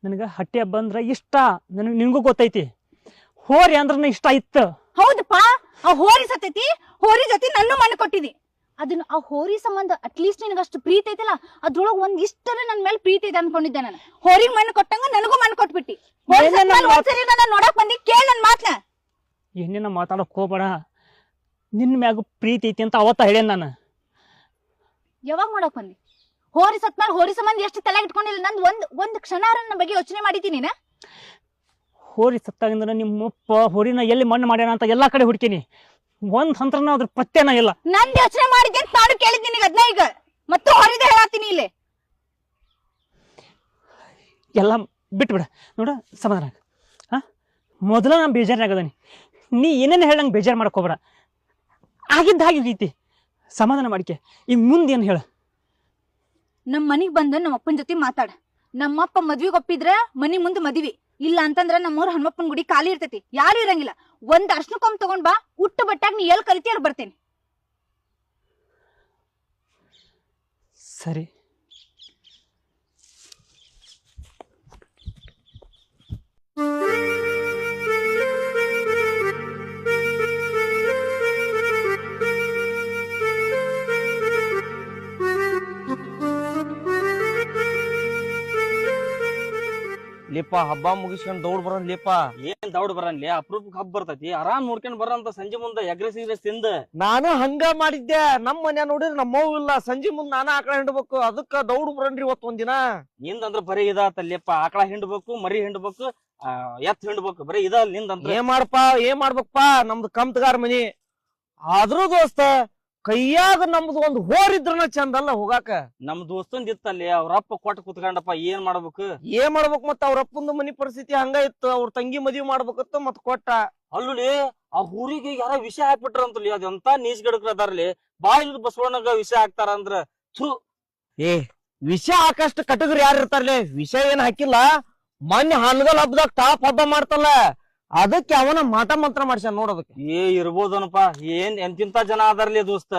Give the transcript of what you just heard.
ನನಗೆ ಹಟ್ಟಿ ಹಬ್ಬ ಅಂದ್ರೆ ಇಷ್ಟ. ನನಗೆ ನಿನಗೂ ಗೊತ್ತೈತಿ. ಹೋರಿ ಅಂದ್ರೆ ಇಷ್ಟ ಇತ್ತು. ಹೌದಪ್ಪ, ಆ ಹೋರಿ ಸತ್ತೈತಿ. ಹೋರಿ ಜೊತೆ ನನ್ನ ಮಣ್ಣು ಕೊಟ್ಟಿದಿ. ಅದನ್ನ ಆ ಹೋರಿ ಸಂಬಂಧ ಅಟ್ಲೀಸ್ಟ್ ನಿನಗಷ್ಟು ಪ್ರೀತಿ ಐತಲ್ಲ, ಅದ್ರೊಳಗ್ ಒಂದ್ ಇಷ್ಟರ ನನ್ ಮೇಲೆ ಪ್ರೀತಿ ಐತೆ ಅನ್ಕೊಂಡಿದ್ದೆ ನಾನು. ಹೋರಿಗೆ ಮಣ್ಣು ಕೊಟ್ಟಂಗ ನನಗೂ ಮಣ್ಣು ಕೊಟ್ಬಿಟ್ಟಿ. ಒಂದ್ಸರಿ ನನ್ನ ನೋಡಕ್ ಬಂದಿ, ಕೇಳ್ ನನ್ ಮಾತ್ನ. ಏನೇನ ಮಾತಾಡಕ್ ಹೋಗ್ಬೇಡ. ನಿನ್ನ ಮ್ಯಾಗ ಪ್ರೀತಿ ಐತಿ ಅಂತ ಅವತ್ತ ಹೇಳೇನ್ ನಾನು. ಯಾವಾಗ ನೋಡಕ್ ಬಂದಿ? ಹೋರಿ ಸತ್ ಮೇಲೆ ಹೋರಿ ಸಂಬಂಧ ಎಷ್ಟು ತಲೆ ಇಟ್ಕೊಂಡಿಲ್ಲ. ನಂದ್ ಒಂದ್ ಕ್ಷಣ ನನ್ನ ಬಗ್ಗೆ ಯೋಚನೆ ಮಾಡಿದ್ದೀನಿ ನೀನ. ಹೋರಿ ಸತ್ತಾಗಿಂದ ನಿಮ್ಮಪ್ಪ ಹೋರಿನ ಎಲ್ಲಿ ಮಣ್ಣು ಮಾಡ್ಯಾನ ಅಂತ ಎಲ್ಲಾ ಕಡೆ ಹುಡ್ಕೀನಿ. ಒಂದ್ ಹಂತ್ರನ ಅದ್ರ ಪತ್ತೆನ ಇಲ್ಲ. ನಂದ್ ಯೋಚನೆ ಮಾಡಿದ್ದೆ ಅಂತ ನಾನು ಕೇಳಿದ್ ನಿನಗ ಅದ್ನ ಈಗ ಮತ್ತೆ ಹೊರಿದ ಹೇಳತ್ತೀನಿ ಇಲ್ಲಿ. ಎಲ್ಲ ಬಿಟ್ಬಿಡ ನೋಡ, ಸಮಾಧಾನ. ಮೊದಲ ನಾನು ಬೇಜಾರಾಗದನಿ. ನೀ ಏನೇನು ಹೇಳಂಗೆ ಬೇಜಾರು ಮಾಡಕ್ ಹೋಗ್ಬೇಡ. ಆಗಿದ್ದ ಹಾಗೆ ಹೋಗೈತಿ. ಸಮಾಧಾನ ಮಾಡಿಕೆ. ಈಗ ಮುಂದೇನು ಹೇಳ. ನಮ್ ಮನಿಗ್ ಬಂದ ನಮ್ಮ ಅಪ್ಪನ ಜೊತೆ ಮಾತಾಡ. ನಮ್ಮಪ್ಪ ಮದ್ವಿಗೆ ಒಪ್ಪಿದ್ರ ಮನಿ ಮುಂದ್ ಮದ್ವಿ, ಇಲ್ಲ ಅಂತಂದ್ರ ನಮ್ಮೂರ್ ಹನುಮಪ್ಪನ ಗುಡಿ ಖಾಲಿ ಇರ್ತೈತಿ, ಯಾರು ಇರಂಗಿಲ್ಲ. ಒಂದ್ ಅರ್ಶನಕೊಂಬ್ ತಗೊಂಡ್ ಬಾ, ಉಟ್ಟು ಬಟ್ಟಾಗ ನೀ ಎಲ್ ಕರಿತಿ ಅಲ್ಲಿ ಬರ್ತೇನೆ. ಸರಿ. ಲೇಪ ಹಬ್ಬ ಮುಗಿಸ್ಕೊಂಡ್ ದೌಡ್ ಬರೋನ್ ಲೇಪ. ಏನ್ ದೌಡ್ ಬರನ್ಲಿ, ಅಪ್ರೂಪಕ್ ಹಬ್ಬ ಬರ್ತೈತಿ. ಆರಾಮ್ ನೋಡ್ಕೊಂಡ್ ಬರಂತ ಸಂಜೆ ಮುಂದೆ ಎಗ್ರೆಸ್ ತಿಂದ. ನಾನು ಹಂಗ ಮಾಡಿದ್ದೆ. ನಮ್ ಮನ್ಯ ನೋಡಿದ್ರೆ ನಮ್ಮವ್ ಇಲ್ಲ, ಸಂಜೆ ಮುಂದ್ ನಾನ ಆಕಳ ಹಿಂಡ್ಬೇಕು, ಅದಕ್ಕ ದೌಡ್ ಬರನ್ರಿ ಇವತ್ ಒಂದಿನ. ನಿಂದಂದ್ರ ಬರೀ ಇದಾತಲ್ಲಿಪ್ಪ. ಆಕಳ ಹಿಂಡ್ಬೇಕು, ಮರಿ ಹಿಂಡ್ಬೇಕು, ಎತ್ ಹಿಂಡ್ಬೇಕು, ಬರೀ ಇದ ನಿಂದಂದ್ರ. ಏನ್ ಮಾಡ್ಬೇಕಪ್ಪ, ನಮ್ದು ಕಮ್ತಗಾರ ಮನಿ. ಆದ್ರೂ ದೋಸ್ತ ಕೈಯಾಗ ನಮ್ದು ಒಂದ್ ಹೋರಿದ್ರನ ಚಂದ ಅಲ್ಲ ಹೋಗಾಕ. ನಮ್ ದೋಸ್ತಂದ್ ಇತ್ತಲ್ಲಿ, ಅವ್ರಪ್ಪ ಕೊಟ್ಟು ಕುತ್ಕೊಂಡಪ್ಪ. ಏನ್ ಮಾಡ್ಬೇಕು ಮತ್ತ ಅವ್ರ ಅಪ್ಪಂದು ಮನಿ ಪರಿಸ್ಥಿತಿ ಹಂಗ ಇತ್ತು. ಅವ್ರ ತಂಗಿ ಮದ್ವಿ ಮಾಡ್ಬೇಕತ್ತ ಮತ್ ಕೊಟ್ಟ. ಅಲ್ಲುಲಿ ಆ ಊರಿಗೆ ಯಾರ ವಿಷ ಹಾಕ್ಬಿಟ್ರಂತಲ್ಲಿ. ಅದೆಂತ ನೀಸ್ ಗಿಡಕ್ರ ಅದಾರ್ಲಿ. ಬಾಯಿಲ್ ಬಸವಣ್ಣಗ ವಿಷ ಹಾಕ್ತಾರ ಅಂದ್ರ ಥೂ. ವಿಷ ಹಾಕಷ್ಟು ಕಟಗರಿ ಯಾರು ಇರ್ತಾರಲಿ. ವಿಷ ಏನ್ ಹಾಕಿಲ್ಲ. ಮೊನ್ನೆ ಹನ್ಗಲ್ ಹಬ್ಬದಾಗ ಟಾಪ್ ಹಬ್ಬ ಮಾಡ್ತಲ್ಲ, ಅದಕ್ಕೆ ಅವನ ಮಾಟ ಮಂತ್ರ ಮಾಡ್ಸ್ಯಾನ ನೋಡೋದಕ್ಕೆ. ಇರ್ಬೋದನಪ್ಪ. ಏನ್ ಎಂತಿಂತ ಜನ ಅದಾರ್ಲಿ ದೋಸ್ತ.